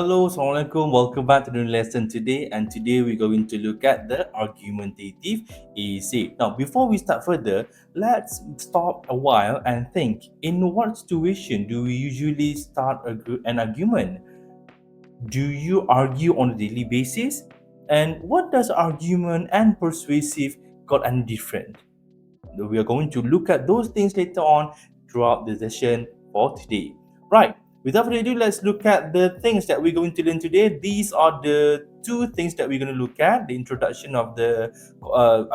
Hello, Assalamualaikum. Welcome back to the new lesson today. And today we're going to look at the argumentative essay. Now, before we start further, let's stop a while and think in what situation do we usually start an argument? Do you argue on a daily basis? And what does argument and persuasive got any different? We are going to look at those things later on throughout the session for today. Right, without further ado, let's look at the things that we're going to learn today. These are the two things that we're going to look at: the introduction of the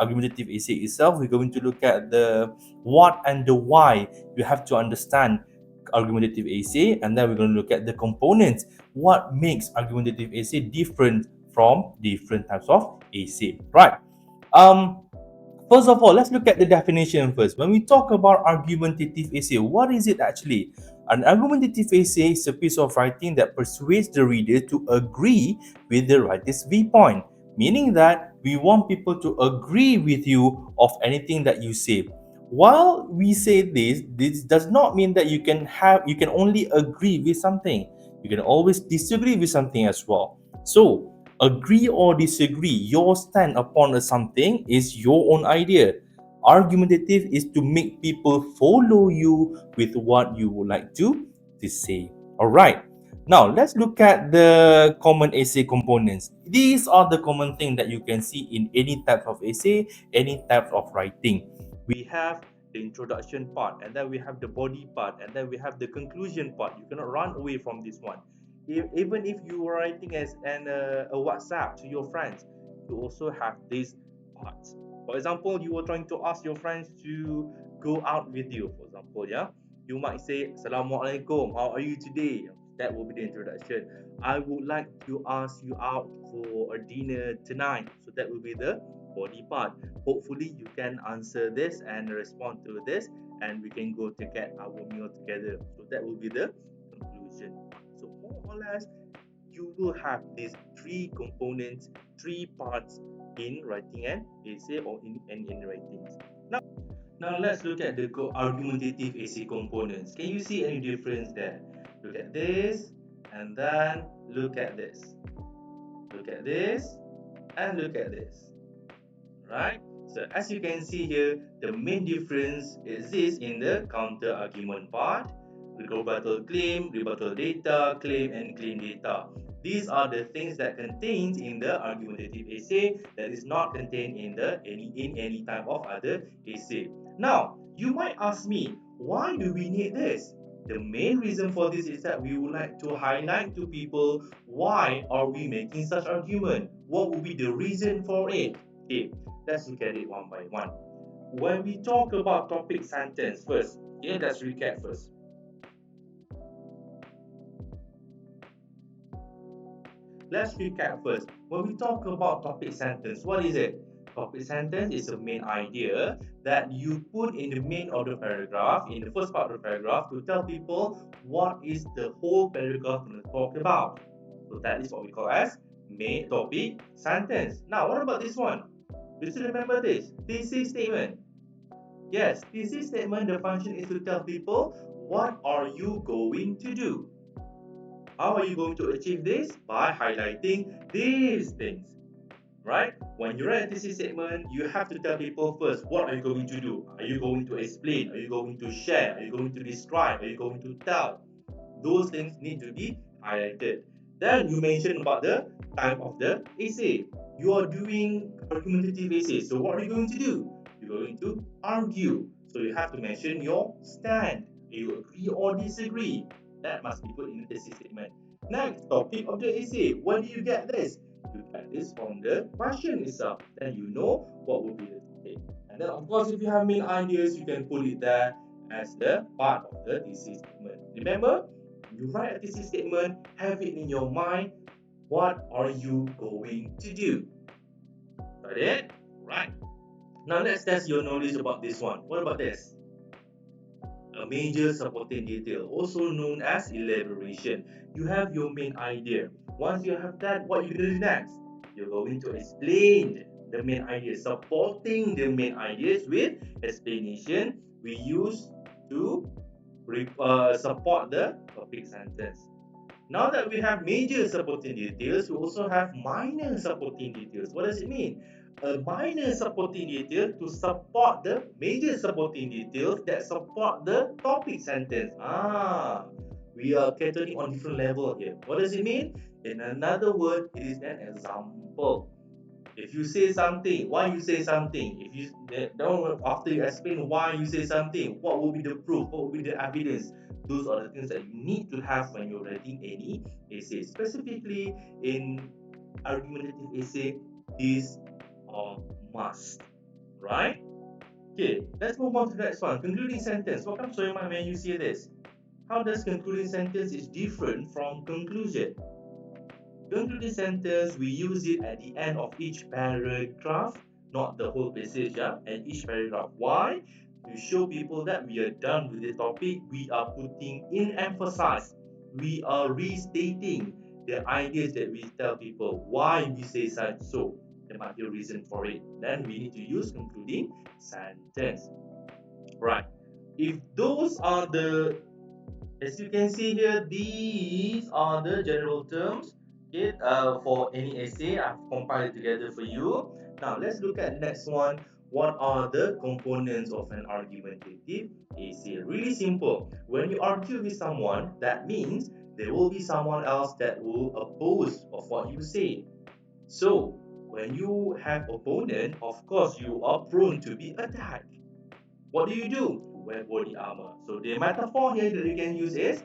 argumentative essay itself. We're going to look at the what and the why you have to understand argumentative essay, and then we're going to look at the components, what makes argumentative essay different from different types of essay. Right. um First of all, let's look at the definition first. When we talk about argumentative essay, what is it actually? An argumentative essay is a piece of writing that persuades the reader to agree with the writer's viewpoint, meaning that we want people to agree with you of anything that you say. While we say this does not mean that you can only agree with something. You can always disagree with something as well. So agree or disagree, your stand upon something is your own idea. Argumentative is to make people follow you with what you would like to say. All right. Now let's look at the common essay components. These are the common things that you can see in any type of essay, any type of writing. We have the introduction part, and then we have the body part, and then we have the conclusion part. You cannot run away from this one. Even if you are writing a WhatsApp to your friends, you also have these parts. For example, you were trying to ask your friends to go out with you. For example, yeah, you might say, "Assalamualaikum, how are you today?" That will be the introduction. I would like to ask you out for a dinner tonight. So that will be the body part. Hopefully, you can answer this and respond to this, and we can go to get our meal together. So that will be the conclusion. So more or less, you will have these three components, three parts in writing an essay or in writings. Now let's look at the argumentative essay components. Can you see any difference there? Look at this, and then look at this. Look at this, and look at this. Right? So as you can see here, the main difference exists in the counter argument part, rebuttal claim, rebuttal data, claim and claim data. These are the things that contained in the argumentative essay that is not contained in any type of other essay. Now, you might ask me, why do we need this? The main reason for this is that we would like to highlight to people why are we making such argument? What would be the reason for it? Okay, let's look at it one by one. When we talk about topic sentence first, okay, let's recap first. Let's recap first. When we talk about topic sentence, what is it? Topic sentence is a main idea that you put in the main of the paragraph, in the first part of the paragraph, to tell people what is the whole paragraph going to talk about. So that is what we call as main topic sentence. Now, what about this one? Do you remember this? Thesis statement. Yes, thesis statement, the function is to tell people what are you going to do. How are you going to achieve this? By highlighting these things, right? When you write a thesis statement, you have to tell people first, what are you going to do? Are you going to explain? Are you going to share? Are you going to describe? Are you going to tell? Those things need to be highlighted. Then you mention about the type of the essay. You are doing argumentative essay. So what are you going to do? You're going to argue. So you have to mention your stand. You agree or disagree. That must be put in the thesis statement. Next, topic of the essay. Where do you get this? You get this from the question itself. Then you know what will be the topic. And then of course, if you have main ideas, you can put it there as the part of the thesis statement. Remember, you write a thesis statement, have it in your mind. What are you going to do? Got it? Right. Now let's test your knowledge about this one. What about this? A major supporting detail, also known as elaboration. You have your main idea. Once you have that, what you do next? You're going to explain the main idea, supporting the main ideas with explanation we use to support the topic sentence. Now that we have major supporting details, we also have minor supporting details. What does it mean? A minor supporting detail to support the major supporting details that support the topic sentence. We are catering on different level here. What does it mean? In another word, it is an example. If you say something, why you say something? If you don't after you explain why you say something, what will be the proof? What will be the evidence? Those are the things that you need to have when you're writing any essay. Specifically in argumentative essay, these are must, right? Okay, let's move on to the next one. Concluding sentence. What comes to your mind when you see this? How does concluding sentence is different from conclusion? Concluding sentence, we use it at the end of each paragraph, not the whole passage, yeah? And each paragraph. Why? To show people that we are done with the topic, we are putting in emphasis, we are restating the ideas that we tell people, why we say such so. There might be a reason for it. Then we need to use concluding sentence. Right. If those are the as you can see here, these are the general terms, okay, for any essay. I've compiled it together for you. Now, let's look at the next one. What are the components of an argumentative essay? Really simple. When you argue with someone, that means there will be someone else that will oppose of what you say. So, when you have opponent, of course, you are prone to be attacked. What do? Wear body armor. So the metaphor here that you can use is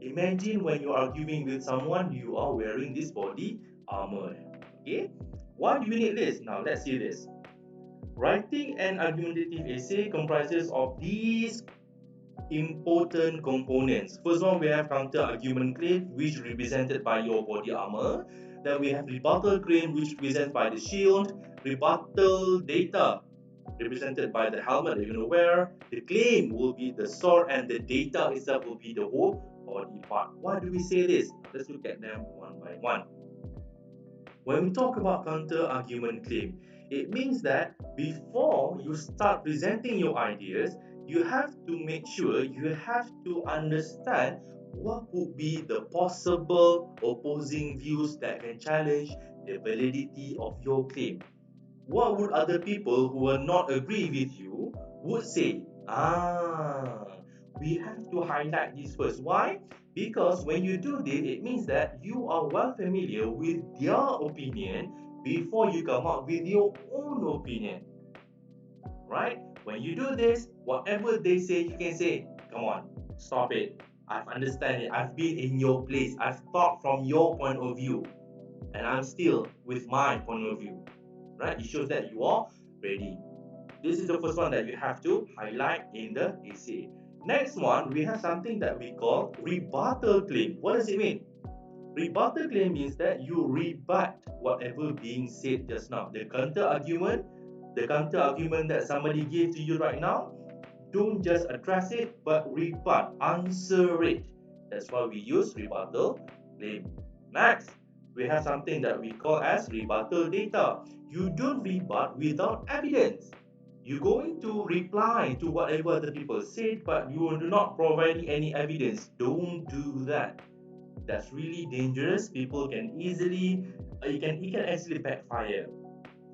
imagine when you're arguing with someone, you are wearing this body armor. Okay? Why do you need this? Now let's see this. Writing an argumentative essay comprises of these important components. First one, we have counter argument claim, which is represented by your body armor. Then we have rebuttal claim, which represented by the shield. Rebuttal data, represented by the helmet that you're going to wear. The claim will be the sword, and the data itself will be the whole body part. Why do we say this? Let's look at them one by one. When we talk about counter argument claim, it means that before you start presenting your ideas, you have to make sure you have to understand what would be the possible opposing views that can challenge the validity of your claim. What would other people who will not agree with you would say? We have to highlight this first. Why? Because when you do this, it means that you are well familiar with their opinion before you come up with your own opinion. Right? When you do this, whatever they say, you can say, come on, stop it. I've understand it. I've been in your place. I've thought from your point of view. And I'm still with my point of view. Right? It shows that you are ready. This is the first one that you have to highlight in the essay. Next one, we have something that we call rebuttal claim. What does it mean? Rebuttal claim means that you rebut whatever being said just now. The counter argument that somebody gave to you right now, don't just address it, but rebut, answer it. That's why we use rebuttal claim. Next, we have something that we call as rebuttal data. You don't rebut without evidence. You're going to reply to whatever other people said, but you are not providing any evidence. Don't do that. That's really dangerous. People can easily, it can actually backfire.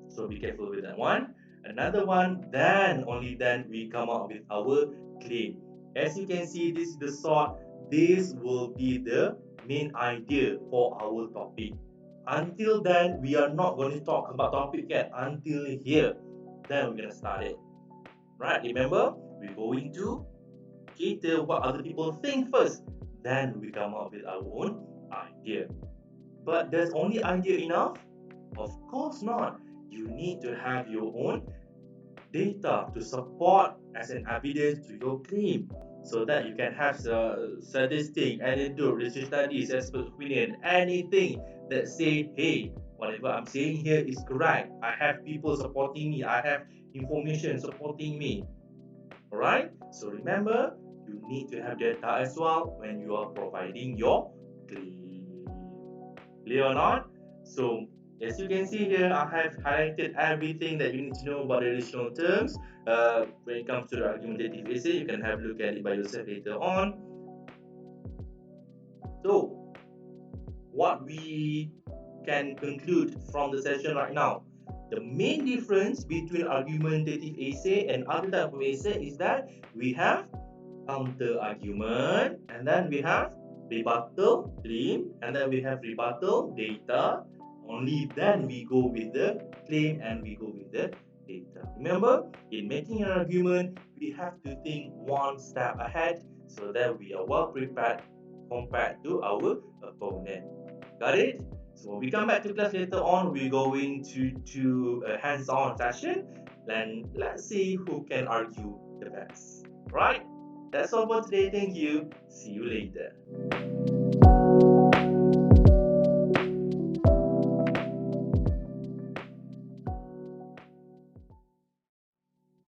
So be careful with that one. Another one, then only then we come up with our claim. As you can see, this is the sort. This will be the main idea for our topic. Until then, we are not going to talk about topic yet. Until here, then we're gonna start it. Right? Remember, we're going to cater what other people think first. Then we come up with our own idea. But does only idea enough? Of course not. You need to have your own data to support as an evidence to your claim so that you can have statistic, anecdote, research studies, expert opinion, anything that say, hey, whatever I'm saying here is correct. I have people supporting me. I have information supporting me. Alright? So remember, you need to have data as well when you are providing your claim. Clear or not? So as you can see here, I have highlighted everything that you need to know about the additional terms. When it comes to the argumentative essay, you can have a look at it by yourself later on. So what we can conclude from the session right now. The main difference between argumentative essay and other type of essay is that we have counter argument, and then we have rebuttal claim, and then we have rebuttal data. Only then we go with the claim and we go with the data. Remember, in making an argument, we have to think one step ahead so that we are well prepared compared to our opponent. Got it? So when we come back to class later on, we're going to a hands-on session, and let's see who can argue the best. Right? That's all for today. Thank you. See you later.